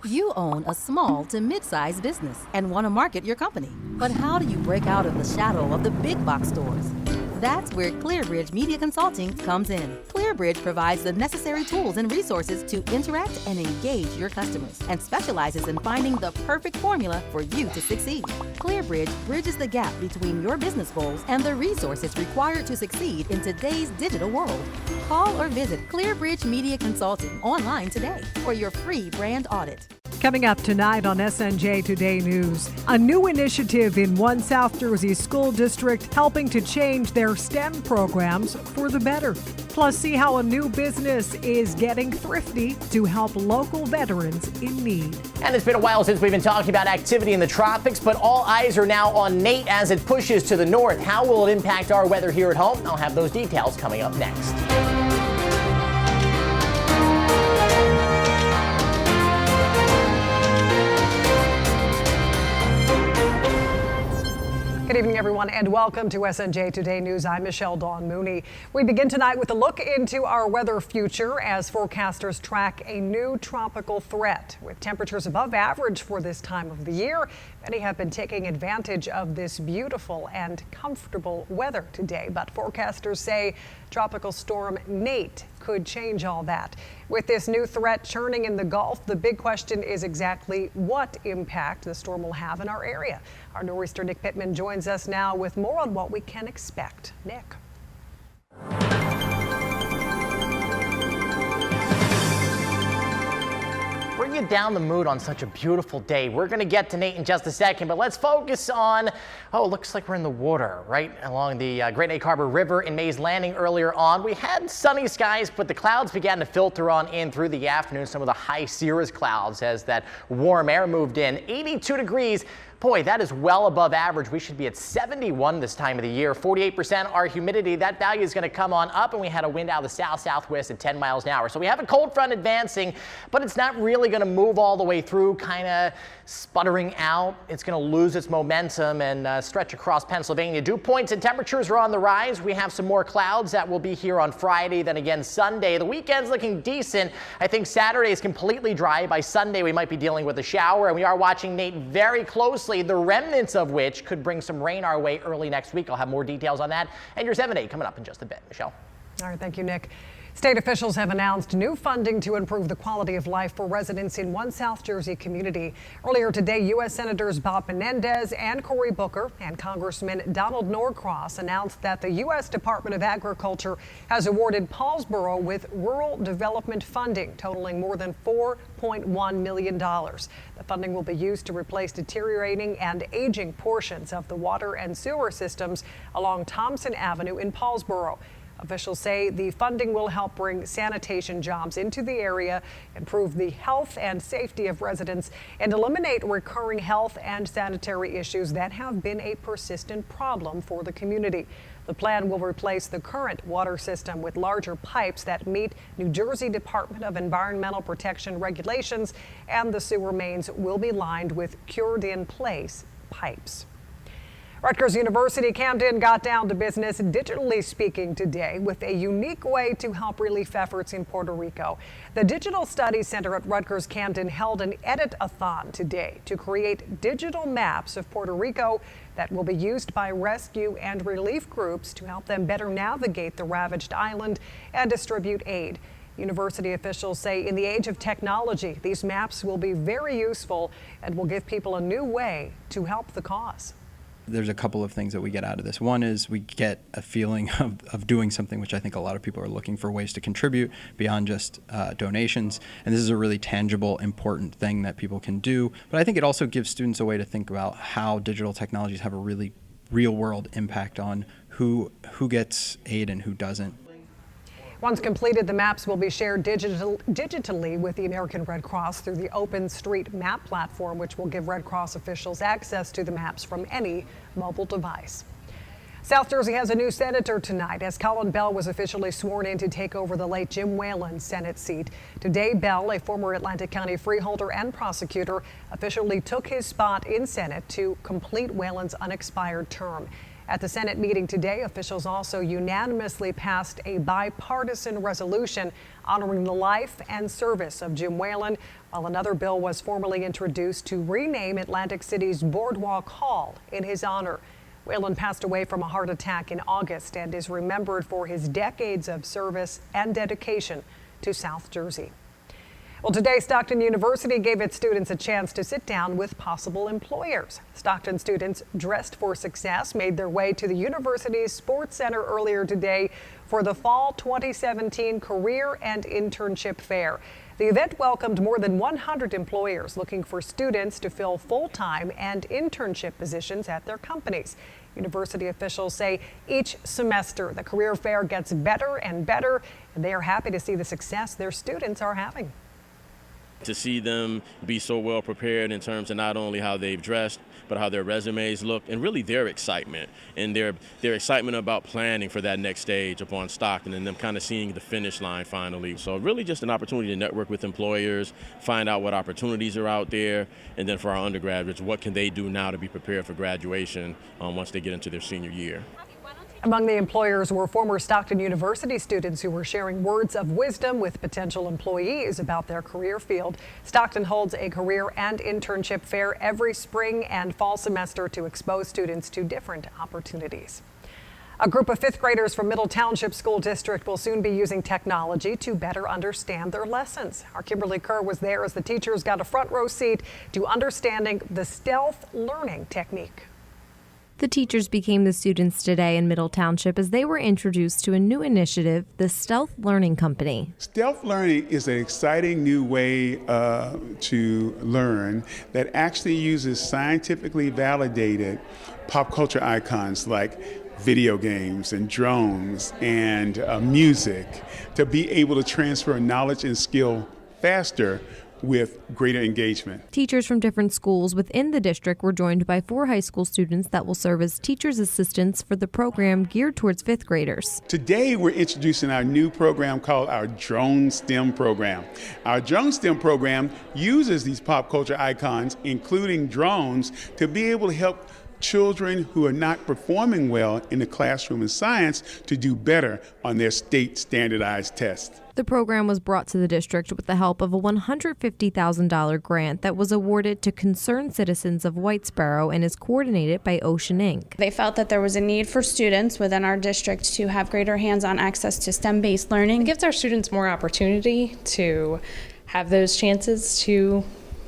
You own a small to mid-sized business and want to market your company. But how do you break out of the shadow of the big box stores? That's where ClearBridge Media Consulting comes in. ClearBridge provides the necessary tools and resources to interact and engage your customers and specializes in finding the perfect formula for you to succeed. ClearBridge bridges the gap between your business goals and the resources required to succeed in today's digital world. Call or visit ClearBridge Media Consulting online today for your free brand audit. Coming up tonight on SNJ Today News, a new initiative in one South Jersey school district helping to change their STEM programs for the better. Plus, see how a new business is getting thrifty to help local veterans in need. And it's been a while since we've been talking about activity in the tropics, but all eyes are now on Nate as it pushes to the north. How will it impact our weather here at home? I'll have those details coming up next. Good evening, everyone, and welcome to SNJ Today News. I'm Michelle Dawn Mooney. We begin tonight with a look into our weather future as forecasters track a new tropical threat. With temperatures above average for this time of the year, many have been taking advantage of this beautiful and comfortable weather today. But forecasters say Tropical Storm Nate could change all that. With this new threat churning in the Gulf, the big question is exactly what impact the storm will have in our area. Our nor'easter Nick Pittman joins us now with more on what we can expect. Nick. Bring you down the mood on such a beautiful day. We're going to get to Nate in just a second, but let's focus on, it looks like we're in the water right along the Great Neck Harbor River in Mays Landing earlier on. We had sunny skies, but the clouds began to filter on in through the afternoon. Some of the high cirrus clouds as that warm air moved in. 82 degrees. Boy, that is well above average. We should be at 71 this time of the year. 48% our humidity. That value is going to come on up, and we had a wind out of the south-southwest at 10 miles an hour. So we have a cold front advancing, but it's not really going to move all the way through, kind of sputtering out. It's going to lose its momentum and stretch across Pennsylvania. Dew points and temperatures are on the rise. We have some more clouds that will be here on Friday, then again Sunday. The weekend's looking decent. I think Saturday is completely dry. By Sunday, we might be dealing with a shower, and we are watching Nate very closely, the remnants of which could bring some rain our way early next week. I'll have more details on that and your 7-8 coming up in just a bit. Michelle. All right, thank you, Nick. State officials have announced new funding to improve the quality of life for residents in one South Jersey community. Earlier today, U.S. Senators Bob Menendez and Cory Booker and Congressman Donald Norcross announced that the U.S. Department of Agriculture has awarded Paulsboro with rural development funding totaling more than $4.1 million. The funding will be used to replace deteriorating and aging portions of the water and sewer systems along Thompson Avenue in Paulsboro. Officials say the funding will help bring sanitation jobs into the area, improve the health and safety of residents, and eliminate recurring health and sanitary issues that have been a persistent problem for the community. The plan will replace the current water system with larger pipes that meet New Jersey Department of Environmental Protection regulations, and the sewer mains will be lined with cured-in-place pipes. Rutgers University Camden got down to business, digitally speaking, today with a unique way to help relief efforts in Puerto Rico. The Digital Studies Center at Rutgers Camden held an edit-a-thon today to create digital maps of Puerto Rico that will be used by rescue and relief groups to help them better navigate the ravaged island and distribute aid. University officials say in the age of technology, these maps will be very useful and will give people a new way to help the cause. There's a couple of things that we get out of this. One is we get a feeling of doing something, which I think a lot of people are looking for ways to contribute beyond just donations. And this is a really tangible, important thing that people can do. But I think it also gives students a way to think about how digital technologies have a really real world impact on who gets aid and who doesn't. Once completed, the maps will be shared digitally with the American Red Cross through the Open Street Map platform, which will give Red Cross officials access to the maps from any mobile device. South Jersey has a new senator tonight as Colin Bell was officially sworn in to take over the late Jim Whalen's Senate seat. Today, Bell, a former Atlantic County freeholder and prosecutor, officially took his spot in Senate to complete Whalen's unexpired term. At the Senate meeting today, officials also unanimously passed a bipartisan resolution honoring the life and service of Jim Whalen, while another bill was formally introduced to rename Atlantic City's Boardwalk Hall in his honor. Vineland passed away from a heart attack in August and is remembered for his decades of service and dedication to South Jersey. Well, today, Stockton University gave its students a chance to sit down with possible employers. Stockton students dressed for success made their way to the university's Sports Center earlier today for the Fall 2017 Career and Internship Fair. The event welcomed more than 100 employers looking for students to fill full-time and internship positions at their companies. University officials say each semester the career fair gets better and better, and they are happy to see the success their students are having. To see them be so well prepared in terms of not only how they've dressed, but how their resumes look, and really their excitement and their excitement about planning for that next stage upon Stockton and them kind of seeing the finish line finally. So really just an opportunity to network with employers, find out what opportunities are out there, and then for our undergraduates, what can they do now to be prepared for graduation once they get into their senior year. Among the employers were former Stockton University students who were sharing words of wisdom with potential employees about their career field. Stockton holds a career and internship fair every spring and fall semester to expose students to different opportunities. A group of fifth graders from Middle Township School District will soon be using technology to better understand their lessons. Our Kimberly Kerr was there as the teachers got a front row seat to understanding the stealth learning technique. The teachers became the students today in Middle Township as they were introduced to a new initiative, the Stealth Learning Company. Stealth learning is an exciting new way to learn that actually uses scientifically validated pop culture icons like video games and drones and music to be able to transfer knowledge and skill faster with greater engagement. Teachers from different schools within the district were joined by 4 high school students that will serve as teachers' assistants for the program geared towards fifth graders. Today we're introducing our new program called our Drone STEM program. Our Drone STEM program uses these pop culture icons, including drones, to be able to help children who are not performing well in the classroom in science to do better on their state standardized tests. The program was brought to the district with the help of a $150,000 grant that was awarded to concerned citizens of Whitesboro and is coordinated by Ocean Inc. They felt that there was a need for students within our district to have greater hands-on access to STEM-based learning. It gives our students more opportunity to have those chances to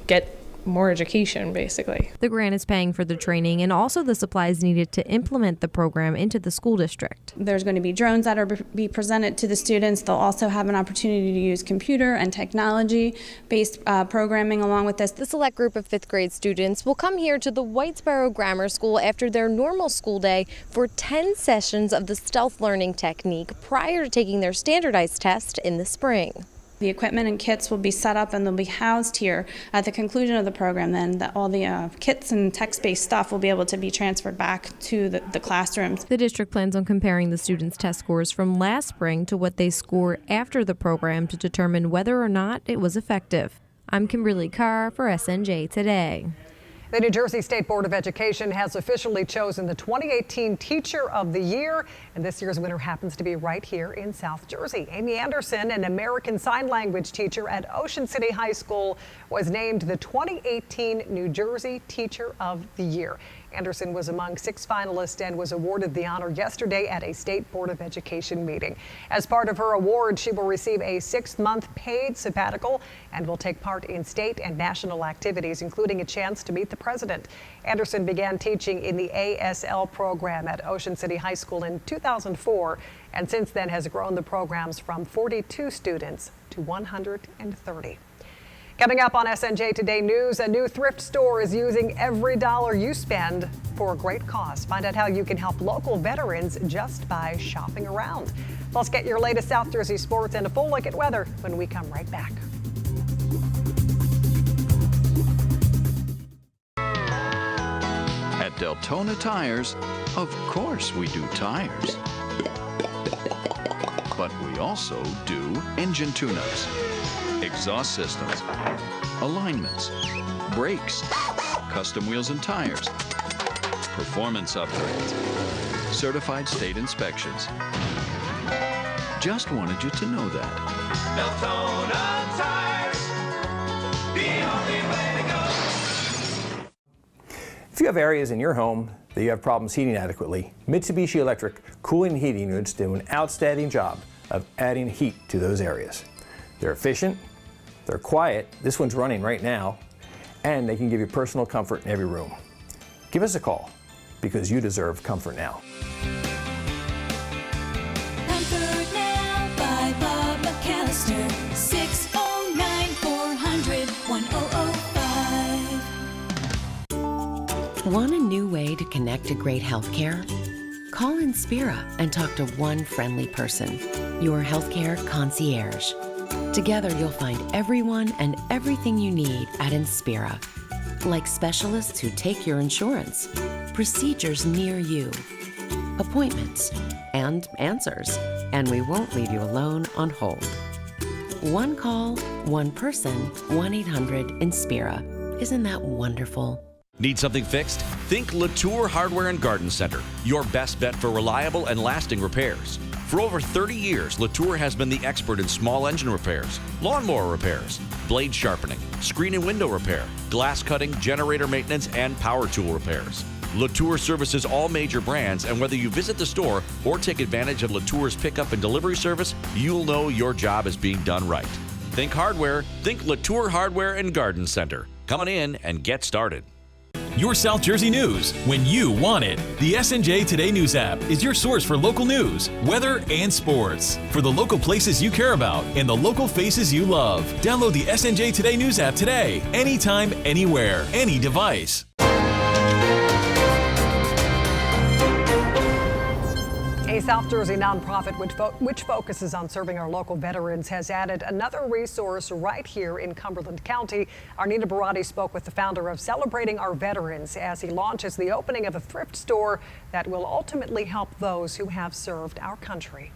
get more education, basically. The grant is paying for the training and also the supplies needed to implement the program into the school district. There's going to be drones that are be presented to the students. They'll also have an opportunity to use computer and technology-based programming along with this. The select group of fifth grade students will come here to the Whitesboro Grammar School after their normal school day for 10 sessions of the stealth learning technique prior to taking their standardized test in the spring. The equipment and kits will be set up and they'll be housed here. At the conclusion of the program, then all the kits and text-based stuff will be able to be transferred back to the classrooms. The district plans on comparing the students' test scores from last spring to what they score after the program to determine whether or not it was effective. I'm Kimberly Kerr for SNJ Today. The New Jersey State Board of Education has officially chosen the 2018 Teacher of the Year, and this year's winner happens to be right here in South Jersey. Amy Anderson, an American Sign Language teacher at Ocean City High School, was named the 2018 New Jersey Teacher of the Year. Anderson was among 6 finalists and was awarded the honor yesterday at a State Board of Education meeting. As part of her award, she will receive a 6-month paid sabbatical and will take part in state and national activities, including a chance to meet the president. Anderson began teaching in the ASL program at Ocean City High School in 2004, and since then has grown the programs from 42 students to 130. Coming up on SNJ Today News, a new thrift store is using every dollar you spend for a great cause. Find out how you can help local veterans just by shopping around. Plus, get your latest South Jersey sports and a full look at weather when we come right back. At Deltona Tires, of course we do tires. But we also do engine tune-ups, exhaust systems, alignments, brakes, custom wheels and tires, performance upgrades, certified state inspections. Just wanted you to know that. Deltona Tires, you have areas in your home that you have problems heating adequately, Mitsubishi Electric cooling and heating units do an outstanding job of adding heat to those areas. They're efficient, they're quiet, this one's running right now, and they can give you personal comfort in every room. Give us a call, because you deserve comfort now. Comfort Now by Bob McAllister, 609-400-1005. Want a new way to connect to great healthcare? Call Inspira and talk to one friendly person, your healthcare concierge. Together, you'll find everyone and everything you need at Inspira, like specialists who take your insurance, procedures near you, appointments, and answers, and we won't leave you alone on hold. One call, one person, 1-800-INSPIRA. Isn't that wonderful? Need something fixed? Think Latour Hardware and Garden Center, your best bet for reliable and lasting repairs. For over 30 years, Latour has been the expert in small engine repairs, lawnmower repairs, blade sharpening, screen and window repair, glass cutting, generator maintenance, and power tool repairs. Latour services all major brands, and whether you visit the store or take advantage of Latour's pickup and delivery service, you'll know your job is being done right. Think hardware, think Latour Hardware and Garden Center. Come on in and get started. Your South Jersey news when you want it. The SNJ Today news app is your source for local news, weather, and sports. For the local places you care about and the local faces you love. Download the SNJ Today news app today. Anytime, anywhere, any device. A South Jersey nonprofit which focuses on serving our local veterans has added another resource right here in Cumberland County. Our Nina Barati spoke with the founder of Celebrating Our Veterans as he launches the opening of a thrift store that will ultimately help those who have served our country.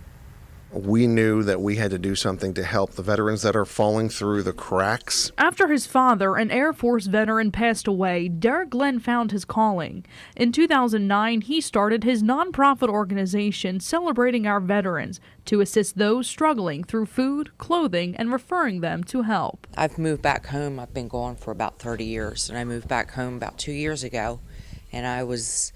We knew that we had to do something to help the veterans that are falling through the cracks. After his father, an Air Force veteran, passed away, Derek Glenn found his calling. In 2009, he started his nonprofit organization, Celebrating Our Veterans, to assist those struggling through food, clothing, and referring them to help. I've moved back home. I've been gone for about 30 years, and I moved back home about 2 years ago, and I was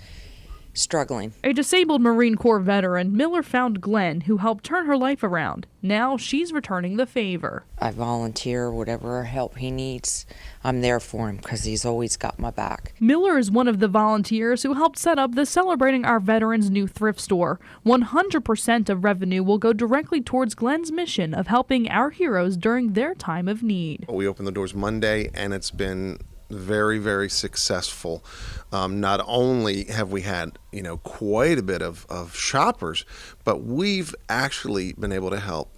struggling. A disabled Marine Corps veteran, Miller found Glenn, who helped turn her life around. Now she's returning the favor. I volunteer whatever help he needs. I'm there for him because he's always got my back. Miller is one of the volunteers who helped set up the Celebrating Our Veterans new thrift store. 100% of revenue will go directly towards Glenn's mission of helping our heroes during their time of need. We opened the doors Monday, and it's been very, very successful. Not only have we had, quite a bit of shoppers, but we've actually been able to help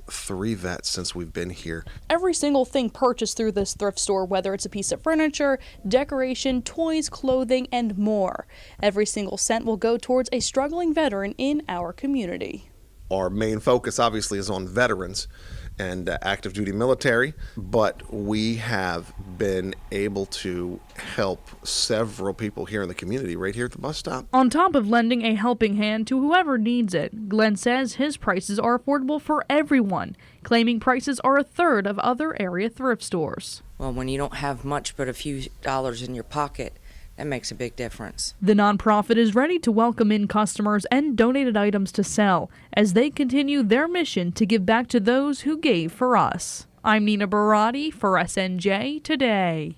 3 vets since we've been here. Every single thing purchased through this thrift store, whether it's a piece of furniture, decoration, toys, clothing, and more, every single cent will go towards a struggling veteran in our community. Our main focus obviously is on veterans and active duty military, but we have been able to help several people here in the community right here at the bus stop. On top of lending a helping hand to whoever needs it, Glenn says his prices are affordable for everyone, claiming prices are a third of other area thrift stores. Well, when you don't have much but a few dollars in your pocket, that makes a big difference. The nonprofit is ready to welcome in customers and donated items to sell as they continue their mission to give back to those who gave for us. I'm Nina Barati for SNJ Today.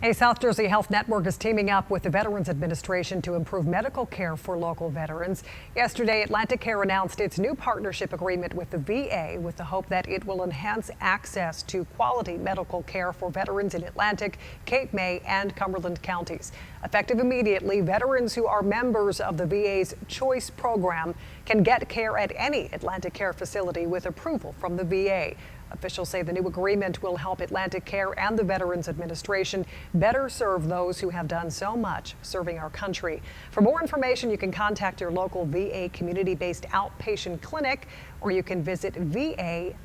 A South Jersey Health Network is teaming up with the Veterans Administration to improve medical care for local veterans. Yesterday, Atlantic Care announced its new partnership agreement with the VA with the hope that it will enhance access to quality medical care for veterans in Atlantic, Cape May, and Cumberland counties. Effective immediately, veterans who are members of the VA's Choice program can get care at any Atlantic Care facility with approval from the VA. Officials say the new agreement will help Atlantic Care and the Veterans Administration better serve those who have done so much serving our country. For more information, you can contact your local VA community-based outpatient clinic, or you can visit va.gov.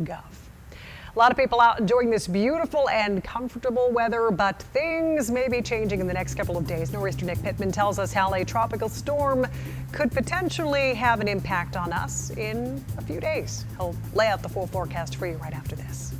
A lot of people out enjoying this beautiful and comfortable weather, but things may be changing in the next couple of days. Nor'easter Nick Pittman tells us how a tropical storm could potentially have an impact on us in a few days. He'll lay out the full forecast for you right after this.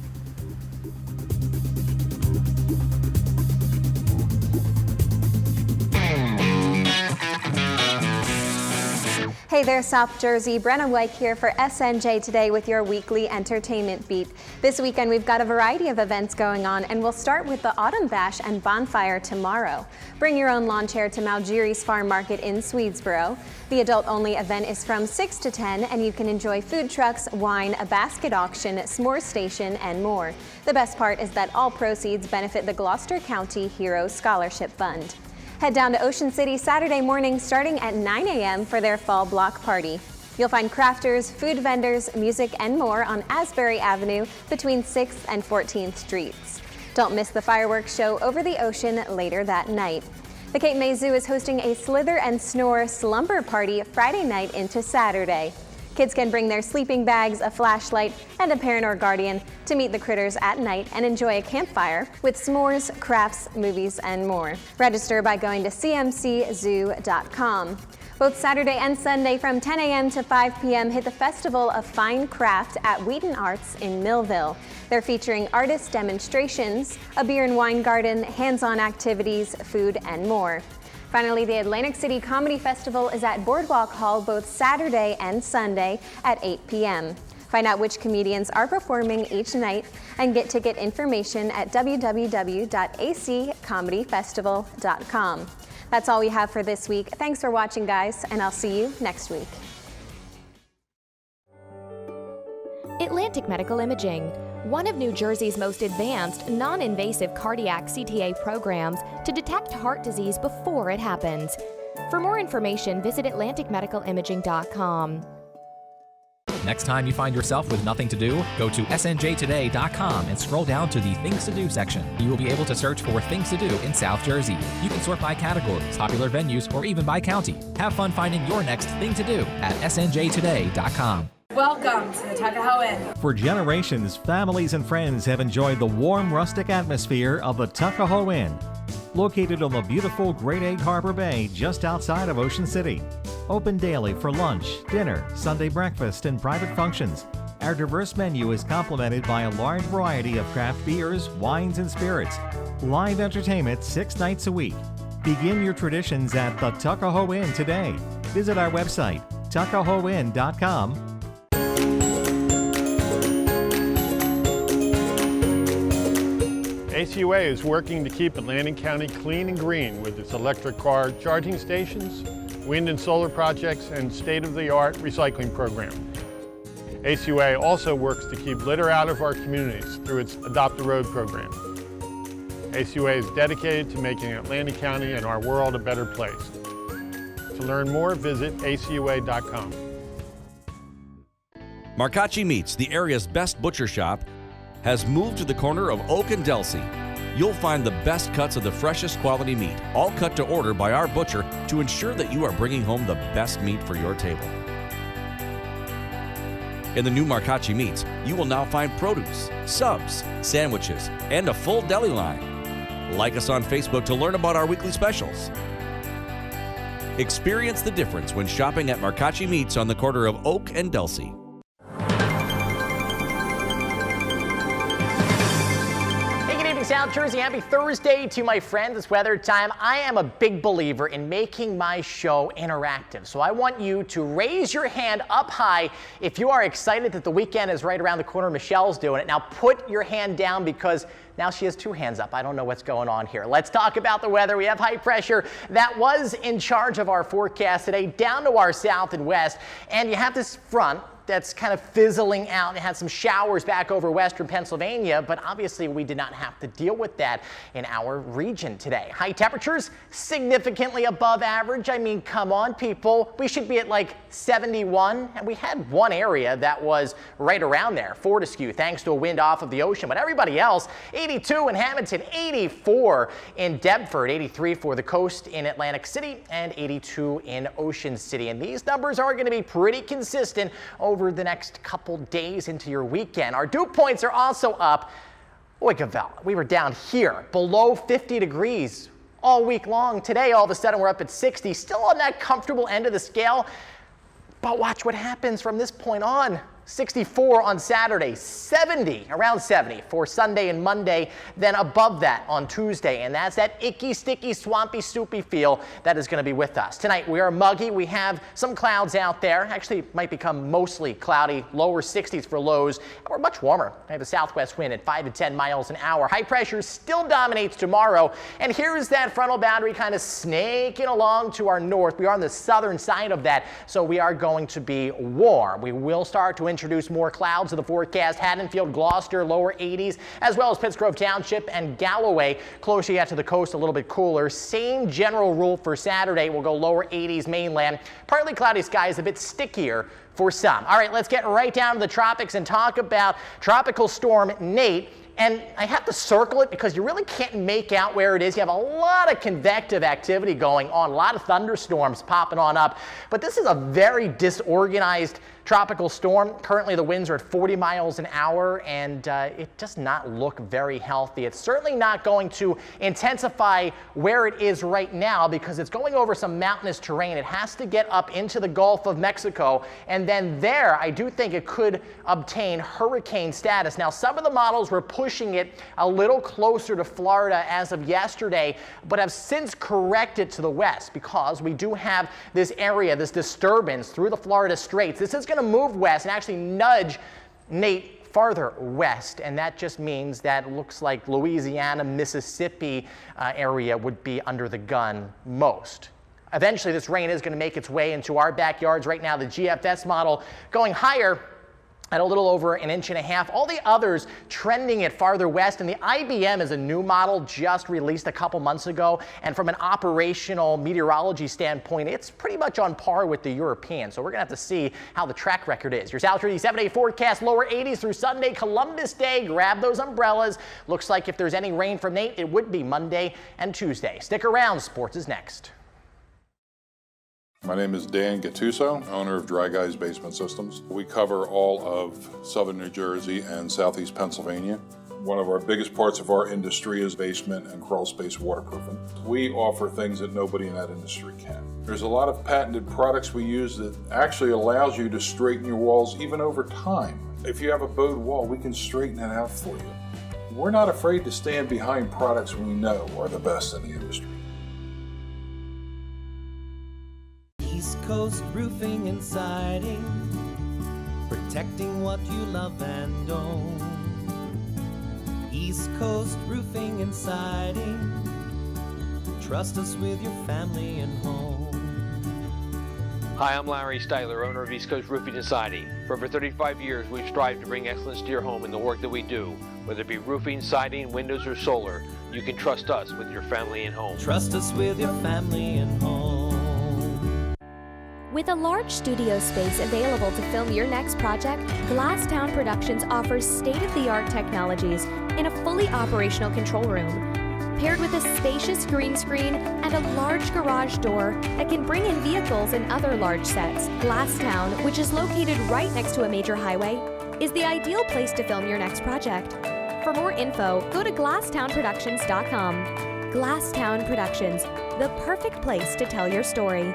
Hey there, South Jersey. Brenna White here for SNJ Today with your weekly entertainment beat. This weekend, we've got a variety of events going on, and we'll start with the Autumn Bash and Bonfire tomorrow. Bring your own lawn chair to Malgiri's Farm Market in Swedesboro. The adult-only event is from 6 to 10, and you can enjoy food trucks, wine, a basket auction, s'more station, and more. The best part is that all proceeds benefit the Gloucester County Heroes Scholarship Fund. Head down to Ocean City Saturday morning starting at 9 a.m. for their fall block party. You'll find crafters, food vendors, music, and more on Asbury Avenue between 6th and 14th Streets. Don't miss the fireworks show over the ocean later that night. The Cape May Zoo is hosting a Slither and Snore slumber party Friday night into Saturday. Kids can bring their sleeping bags, a flashlight, and a parent or guardian to meet the critters at night and enjoy a campfire with s'mores, crafts, movies, and more. Register by going to cmczoo.com. Both Saturday and Sunday from 10 a.m. to 5 p.m. hit the Festival of Fine Craft at Wheaton Arts in Millville. They're featuring artist demonstrations, a beer and wine garden, hands-on activities, food, and more. Finally, the Atlantic City Comedy Festival is at Boardwalk Hall both Saturday and Sunday at 8 p.m. Find out which comedians are performing each night and get ticket information at www.accomedyfestival.com. That's all we have for this week. Thanks for watching, guys, and I'll see you next week. Atlantic Medical Imaging, one of New Jersey's most advanced, non-invasive cardiac CTA programs to detect heart disease before it happens. For more information, visit atlanticmedicalimaging.com. Next time you find yourself with nothing to do, go to snjtoday.com and scroll down to the Things to Do section. You will be able to search for things to do in South Jersey. You can sort by categories, popular venues, or even by county. Have fun finding your next thing to do at snjtoday.com. Welcome to the Tuckahoe Inn. For generations, families and friends have enjoyed the warm, rustic atmosphere of the Tuckahoe Inn. Located on the beautiful Great Egg Harbor Bay just outside of Ocean City. Open daily for lunch, dinner, Sunday breakfast, and private functions. Our diverse menu is complemented by a large variety of craft beers, wines, and spirits. Live entertainment 6 nights a week. Begin your traditions at the Tuckahoe Inn today. Visit our website, tuckahoeinn.com. ACUA is working to keep Atlantic County clean and green with its electric car charging stations, wind and solar projects, and state-of-the-art recycling program. ACUA also works to keep litter out of our communities through its Adopt a Road program. ACUA is dedicated to making Atlantic County and our world a better place. To learn more, visit acua.com. Marcacci Meats, the area's best butcher shop, has moved to the corner of Oak and Delsey. You'll find the best cuts of the freshest quality meat, all cut to order by our butcher to ensure that you are bringing home the best meat for your table. In the new Marcacci Meats, you will now find produce, subs, sandwiches, and a full deli line. Like us on Facebook to learn about our weekly specials. Experience the difference when shopping at Marcacci Meats on the corner of Oak and Delsey. South Jersey, happy Thursday to my friends. It's weather time. I am a big believer in making my show interactive. So I want you to raise your hand up high if you are excited that the weekend is right around the corner. Michelle's doing it. Now put your hand down because now she has 2 hands up. I don't know what's going on here. Let's talk about the weather. We have high pressure that was in charge of our forecast today down to our south and west. And you have this front that's kind of fizzling out. It had some showers back over western Pennsylvania, but obviously we did not have to deal with that in our region today. High temperatures significantly above average. I mean, come on, people. We should be at like 71, and we had one area that was right around there, Fortescue, thanks to a wind off of the ocean, but everybody else, 82 in Hamilton, 84 in Deptford, 83 for the coast in Atlantic City, and 82 in Ocean City. And these numbers are going to be pretty consistent over the next couple days into your weekend. Our dew points are also up. We were down here below 50 degrees all week long. Today, all of a sudden, we're up at 60, still on that comfortable end of the scale. But watch what happens from this point on. 64 on Saturday, 70, around 70 for Sunday and Monday, then above that on Tuesday. And that's that icky, sticky, swampy, soupy feel that is going to be with us. Tonight we are muggy. We have some clouds out there. Actually, it might become mostly cloudy, lower 60s for lows. And we're much warmer. I have a southwest wind at 5 to 10 miles an hour. High pressure still dominates tomorrow. And here is that frontal boundary kind of snaking along to our north. We are on the southern side of that, so we are going to be warm. We will start to introduce more clouds to the forecast. Haddonfield, Gloucester, lower 80s, as well as Pittsgrove Township and Galloway, closer yet to the coast, a little bit cooler. Same general rule for Saturday. We'll go lower 80s mainland. Partly cloudy skies, a bit stickier for some. All right, let's get right down to the tropics and talk about Tropical Storm Nate. And I have to circle it because you really can't make out where it is. You have a lot of convective activity going on, a lot of thunderstorms popping on up. But this is a very disorganized tropical storm. Currently, the winds are at 40 miles an hour, and it does not look very healthy. It's certainly not going to intensify where it is right now because it's going over some mountainous terrain. It has to get up into the Gulf of Mexico, and then there, I do think it could obtain hurricane status. Now, some of the models were pushing it a little closer to Florida as of yesterday, but have since corrected to the west because we do have this area, this disturbance through the Florida Straits. This is going to move west and actually nudge Nate farther west, and that just means that it looks like Louisiana, Mississippi area would be under the gun most. Eventually, this rain is going to make its way into our backyards. Right now, the GFS model going higher at a little over 1.5 inches. All the others trending it farther west, and the IBM is a new model just released a couple months ago, and from an operational meteorology standpoint, it's pretty much on par with the European, so we're gonna have to see how the track record is. Your South Jersey 7-day forecast, lower 80s through Sunday, Columbus Day. Grab those umbrellas. Looks like if there's any rain from Nate, it would be Monday and Tuesday. Stick around, sports is next. My name is Dan Gattuso, owner of Dry Guys Basement Systems. We cover all of southern New Jersey and southeast Pennsylvania. One of our biggest parts of our industry is basement and crawl space waterproofing. We offer things that nobody in that industry can. There's a lot of patented products we use that actually allows you to straighten your walls even over time. If you have a bowed wall, we can straighten it out for you. We're not afraid to stand behind products we know are the best in the industry. East Coast Roofing and Siding, protecting what you love and own. East Coast Roofing and Siding, trust us with your family and home. Hi, I'm Larry Styler, owner of East Coast Roofing and Siding. For over 35 years, we've strived to bring excellence to your home in the work that we do. Whether it be roofing, siding, windows, or solar, you can trust us with your family and home. Trust us with your family and home. With a large studio space available to film your next project, Glasstown Productions offers state-of-the-art technologies in a fully operational control room. Paired with a spacious green screen and a large garage door that can bring in vehicles and other large sets, Glasstown, which is located right next to a major highway, is the ideal place to film your next project. For more info, go to glasstownproductions.com. Glasstown Productions, the perfect place to tell your story.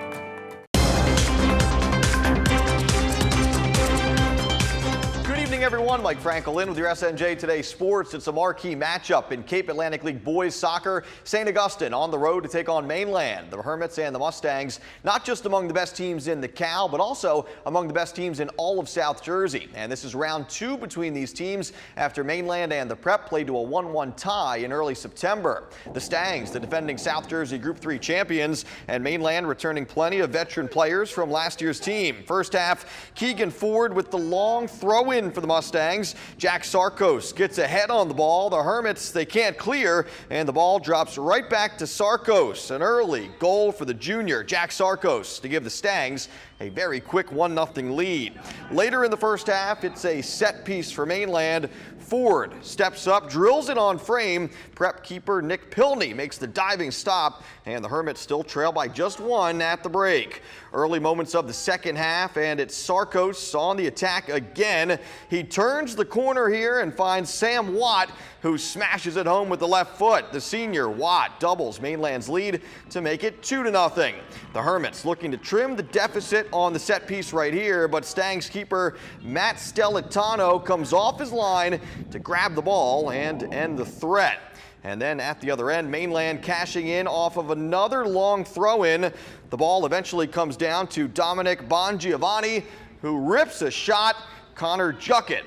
Everyone, Mike Franklin with your SNJ Today Sports. It's a marquee matchup in Cape Atlantic League boys soccer. St. Augustine on the road to take on Mainland. The Hermits and the Mustangs, not just among the best teams in the Cal, but also among the best teams in all of South Jersey. And this is round 2 between these teams after Mainland and the Prep played to a 1-1 tie in early September. The Stangs, the defending South Jersey Group 3 champions, and Mainland returning plenty of veteran players from last year's team. First half, Keegan Ford with the long throw-in for the Mustangs. Jack Sarkos gets ahead on the ball. The Hermits, they can't clear, and the ball drops right back to Sarkos. An early goal for the junior, Jack Sarkos, to give the Stangs a very quick 1-0 lead. Later in the first half, it's a set piece for Mainland. Ford steps up, drills it on frame. Prep keeper Nick Pilney makes the diving stop, and the Hermits still trail by just 1 at the break. Early moments of the second half, and it's Sarkos on the attack again. He turns the corner here and finds Sam Watt who smashes it home with the left foot. The senior, Watt, doubles Mainland's lead to make it 2-0. The Hermits looking to trim the deficit on the set piece right here, but Stangs keeper Matt Stellitano comes off his line to grab the ball and end the threat. And then at the other end, Mainland cashing in off of another long throw-in. The ball eventually comes down to Dominic Bongiovanni, who rips a shot. Connor Juckett,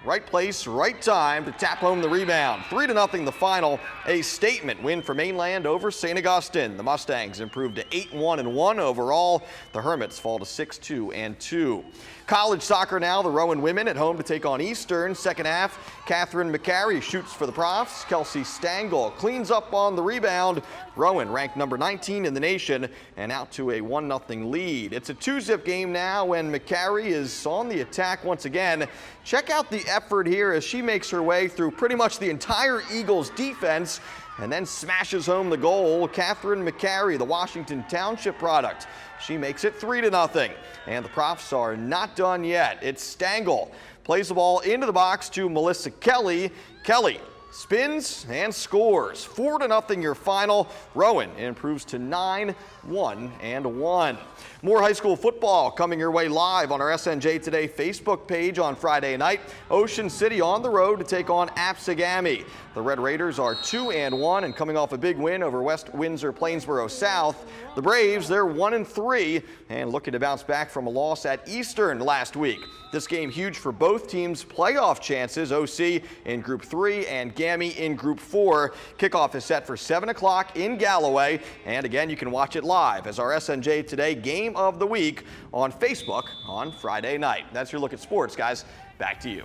right place, right time to tap home the rebound. 3-0 the final. A statement win for Mainland over St. Augustine. The Mustangs improved to 8-1-1 overall. The Hermits fall to 6-2-2. College soccer now, the Rowan women at home to take on Eastern. Second half, Catherine McCary shoots for the Profs. Kelsey Stangl cleans up on the rebound. Rowan ranked number 19 in the nation and out to a 1-0 lead. It's a 2-zip game now and McCary is on the attack once again. Check out the effort here as she makes her way through pretty much the entire Eagles defense and then smashes home the goal. Catherine McCary, the Washington Township product. She makes it 3-0. And the Profs are not done yet. It's Stangl. Plays the ball into the box to Melissa Kelly. Kelly spins and scores. 4-0 your final. Rowan improves to 9-1-1. More high school football coming your way live on our SNJ Today Facebook page on Friday night. Ocean City on the road to take on Apsagami. The Red Raiders are 2-1 and coming off a big win over West Windsor Plainsboro South. The Braves, they're 1-3 and looking to bounce back from a loss at Eastern last week. This game huge for both teams' playoff chances. OC in Group 3 and GAMI in Group 4. Kickoff is set for 7 o'clock in Galloway. And again, you can watch it live as our SNJ Today Game of the Week on Facebook on Friday night. That's your look at sports, guys. Back to you.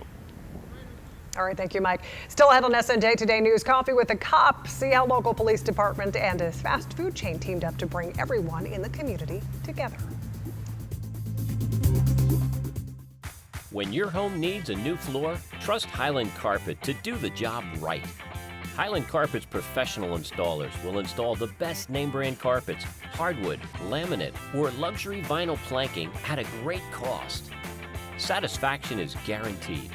All right, thank you, Mike. Still ahead on SNJ Today News, Coffee with a Cop. See how local police department and a fast food chain teamed up to bring everyone in the community together. When your home needs a new floor, trust Highland Carpet to do the job right. Highland Carpet's professional installers will install the best name brand carpets, hardwood, laminate, or luxury vinyl planking at a great cost. Satisfaction is guaranteed.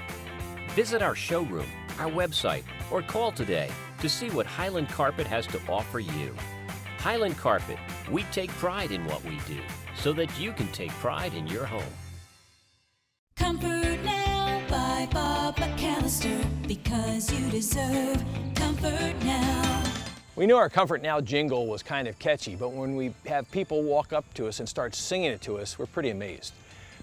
Visit our showroom, our website, or call today to see what Highland Carpet has to offer you. Highland Carpet, we take pride in what we do so that you can take pride in your home. Comfort Now by Bob McAllister, because you deserve comfort now. We knew our Comfort Now jingle was kind of catchy, but when we have people walk up to us and start singing it to us, we're pretty amazed.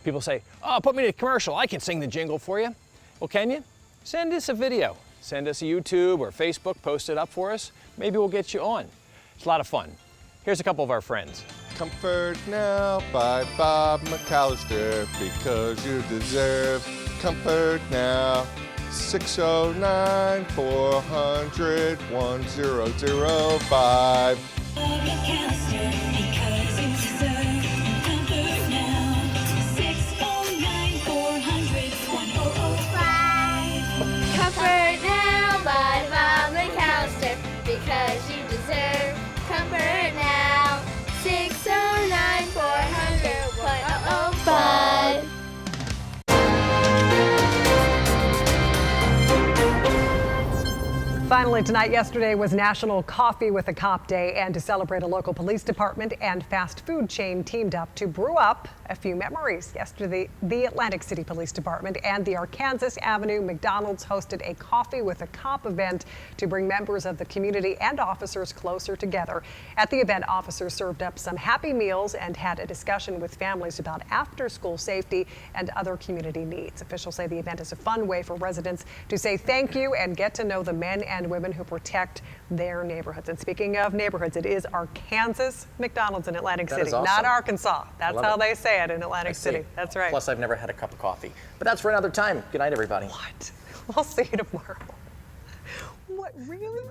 People say, "Oh, put me in a commercial, I can sing the jingle for you." Well, can you? Send us a video. Send us a YouTube or Facebook, post it up for us. Maybe we'll get you on. It's a lot of fun. Here's a couple of our friends. Comfort Now by Bob McAllister, because you deserve comfort now. 609-400-1005. Bob McAllister, because you deserve comfort now. 609-400-1005. Comfort Now by Bob McAllister, because you deserve comfort now. 609-400-1005. Finally tonight, yesterday was National Coffee with a Cop Day, and to celebrate, a local police department and fast food chain teamed up to brew up a few memories. Yesterday, the Atlantic City Police Department and the Arkansas Avenue McDonald's hosted a Coffee with a Cop event to bring members of the community and officers closer together. At the event, officers served up some happy meals and had a discussion with families about after-school safety and other community needs. Officials say the event is a fun way for residents to say thank you and get to know the men and women who protect their neighborhoods. And speaking of neighborhoods, it is Arkansas McDonald's in Atlantic City, awesome. not Arkansas. That's how it. they say it in Atlantic City. That's right. Plus, I've never had a cup of coffee. But that's for another time. Good night, everybody. What? We'll see you tomorrow. What, really?